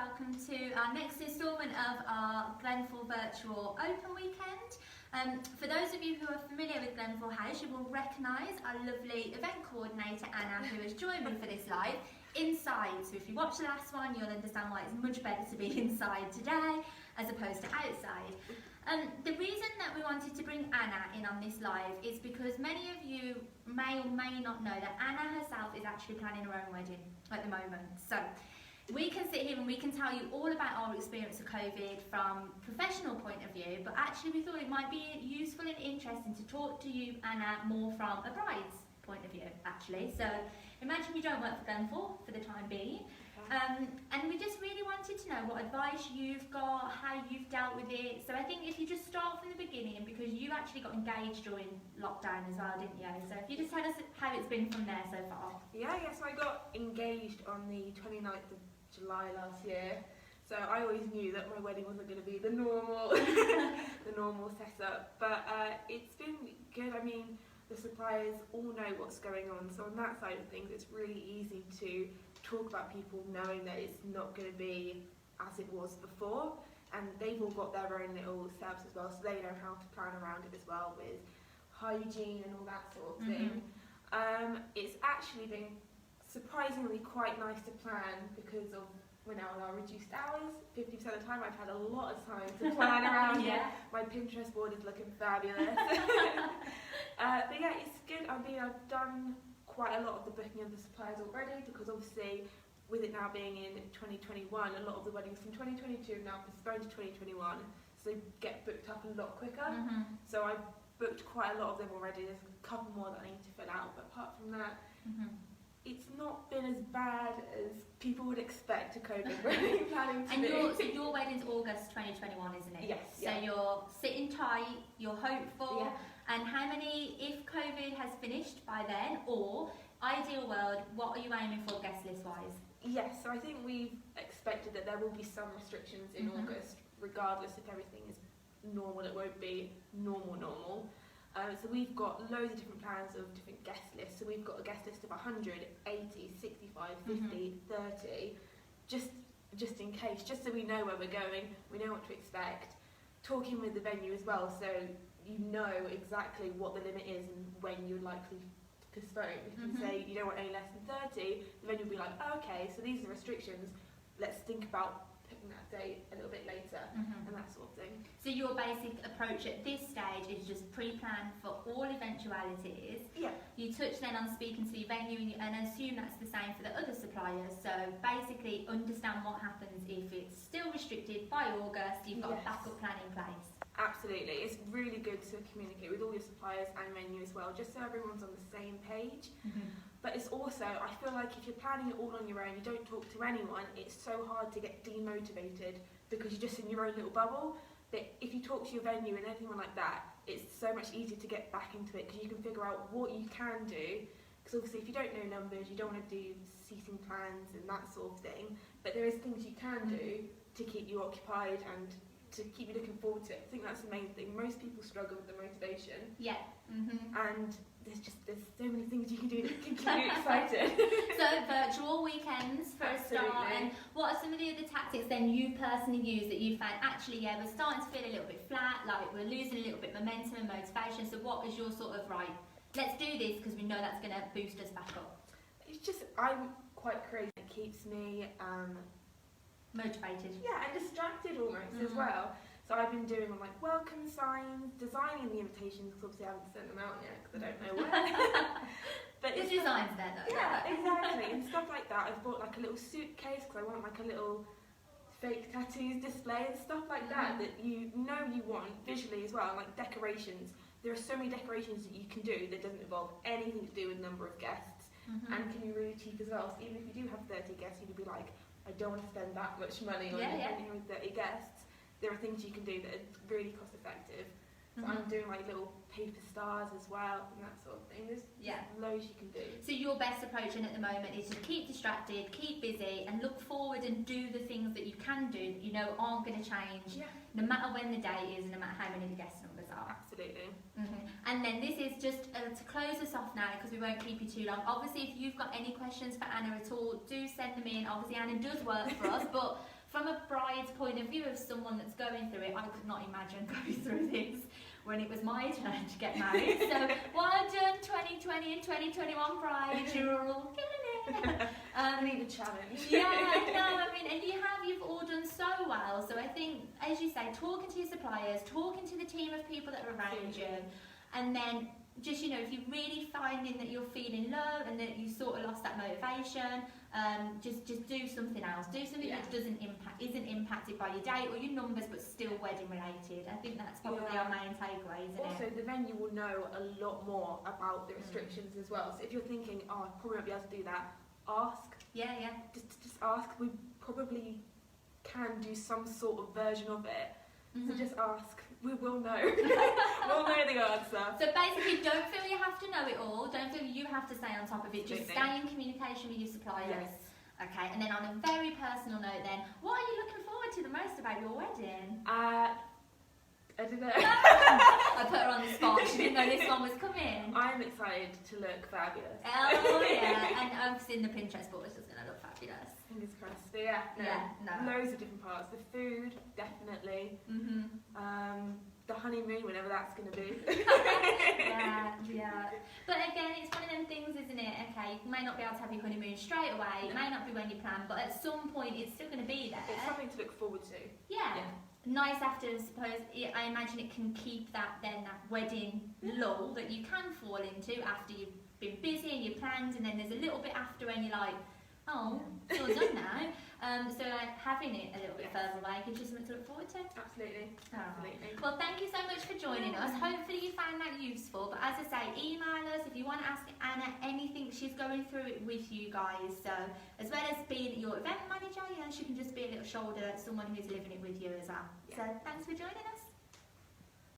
welcome to our next instalment of our Glenful Virtual Open Weekend. For those of you who are familiar with Glenful House, you will recognise our lovely event coordinator Anna, who has joined me for this live inside. So if you watch the last one, you'll understand why it's much better to be inside today as opposed to outside. The reason that we wanted to bring Anna in on this live is because many of you may or may not know that Anna herself is actually planning her own wedding at the moment. So we can sit here and we can tell you all about our experience of COVID from a professional point of view, but actually we thought it might be useful and interesting to talk to you, Anna, more from a bride's point of view, actually. So imagine you don't work for Glenful for the time being. And we just really wanted to know what advice you've got, how you've dealt with it. So I think if you just start from the beginning, because you actually got engaged during lockdown as well, didn't you? So if you just tell us how it's been from there so far. Yeah, so I got engaged on the 29th of July last year. So I always knew that my wedding wasn't going to be the normal, the normal setup. But it's been good. I mean, the suppliers all know what's going on. So on that side of things, it's really easy to talk about people knowing that it's not going to be as it was before, and they've all got their own little setups as well, so they know how to plan around it as well with hygiene and all that sort of thing. It's actually been surprisingly quite nice to plan because of we're now on our reduced hours. 50% of the time I've had a lot of time to plan around it. My Pinterest board is looking fabulous. But yeah, it's good. I mean, I've done quite a lot of the booking of the suppliers already, because obviously with it now being in 2021, a lot of the weddings from 2022 have now postponed to 2021, so they get booked up a lot quicker. So I've booked quite a lot of them already. There's a couple more that I need to fill out, but apart from that, it's not been as bad as people would expect a COVID wedding planning to be. So your wedding's August 2021, isn't it? Yes. So you're sitting tight, you're hopeful. Yeah. And how many, if COVID has finished by then, or ideal world, what are you aiming for guest list wise? Yes, so I think we've expected that there will be some restrictions in August, regardless if everything is normal. It won't be normal. So we've got loads of different plans of different guest lists. So we've got a guest list of 100, 80, 65, 50, 30, just in case, just so we know where we're going, we know what to expect. Talking with the venue as well, so you know exactly what the limit is and when you're likely to postpone. If you say you don't want any less than 30, the venue will be like, oh, okay, so these are restrictions, let's think about picking that date a little bit later, and that sort of thing. So your basic approach at this stage is just pre-plan for all eventualities. Yeah. You touch then on speaking to your venue and assume that's the same for the other suppliers. So basically understand what happens if it's still restricted by August, you've got a backup plan in place. Absolutely, it's really good to communicate with all your suppliers and venue as well, just so everyone's on the same page. But it's also, I feel like if you're planning it all on your own, you don't talk to anyone, it's so hard to get demotivated because you're just in your own little bubble. But if you talk to your venue and anyone like that, it's so much easier to get back into it because you can figure out what you can do. Because obviously if you don't know numbers, you don't want to do seating plans and that sort of thing, but there is things you can do to keep you occupied and to keep you looking forward to it. I think that's the main thing. Most people struggle with the motivation. Yeah. And there's so many things you can do that can keep you excited. So virtual weekends for a start. And what are some of the other tactics then you personally use that you found actually, yeah, we're starting to feel a little bit flat, like we're losing a little bit momentum and motivation. So what is your sort of, right, let's do this because we know that's going to boost us back up? It's just, I'm quite crazy. It keeps me motivated. Yeah, and distracted almost as well. So I've been doing all like welcome signs, designing the invitations, because obviously I haven't sent them out yet because I don't know where. But the design's there though. Yeah, exactly, and stuff like that. I've bought like a little suitcase because I want like a little fake tattoos display and stuff like that that you know you want visually as well, like decorations. There are so many decorations that you can do that doesn't involve anything to do with number of guests and can be really cheap as well. So even if you do have 30 guests, you could be like, I don't want to spend that much money on anything with 30 guests. There are things you can do that are really cost effective. So I'm doing like little paper stars as well and that sort of thing. There's loads you can do. So your best approach at the moment is to keep distracted, keep busy and look forward and do the things that you can do that you know aren't going to change no matter when the day is and no matter how many the guest numbers are. Absolutely. And then this is just to close us off now because we won't keep you too long. Obviously if you've got any questions for Anna at all, do send them in. Obviously Anna does work for us, but from a bride's point of view, of someone that's going through it, I could not imagine going through this when it was my turn to get married. So well done 2020 and 2021 brides, you're all killing it. I need a challenge. Yeah, no, I mean, and you've all done so well. So I think, as you say, talking to your suppliers, talking to the team of people that are around you, and then just, you know, if you're really finding that you're feeling low and that you sort of lost that motivation, just do something else. Do something that isn't impacted by your date or your numbers, but still wedding related. I think that's probably our main takeaway, isn't it? Also, the venue will know a lot more about the restrictions as well. So if you're thinking, oh, I probably won't be able to do that, ask. Yeah. Just ask. We probably can do some sort of version of it. So just ask. We will know. We'll know the answer. So basically, don't feel you have to know it all. Don't feel you have to stay on top of it. Just stay in communication with your suppliers. Yes. Okay, and then on a very personal note then, what are you looking forward to the most about your wedding? I don't know. I put her on the spot. She didn't know this one was coming. I'm excited to look fabulous. Oh yeah, and I've seen the Pinterest board. It's just going to look fabulous. Fingers crossed. But yeah, loads of different parts. The food, definitely. The honeymoon, whenever that's going to be. yeah. But again, it's one of them things, isn't it? Okay, you may not be able to have your honeymoon straight away. It may not be when you plan, but at some point, it's still going to be there. It's something to look forward to. Yeah. Nice after, I suppose, I imagine it can keep that wedding lull that you can fall into after you've been busy and you've planned, and then there's a little bit after when you're like, oh, it's all done now. So having it a little bit further away gives you something to look forward to. Absolutely. Well, thank you so much for joining us. Hopefully you found that useful. But as I say, email us if you want to ask Anna anything. She's going through it with you guys. So as well as being your event manager, she can just be a little shoulder, someone who's living it with you as well. So thanks for joining us.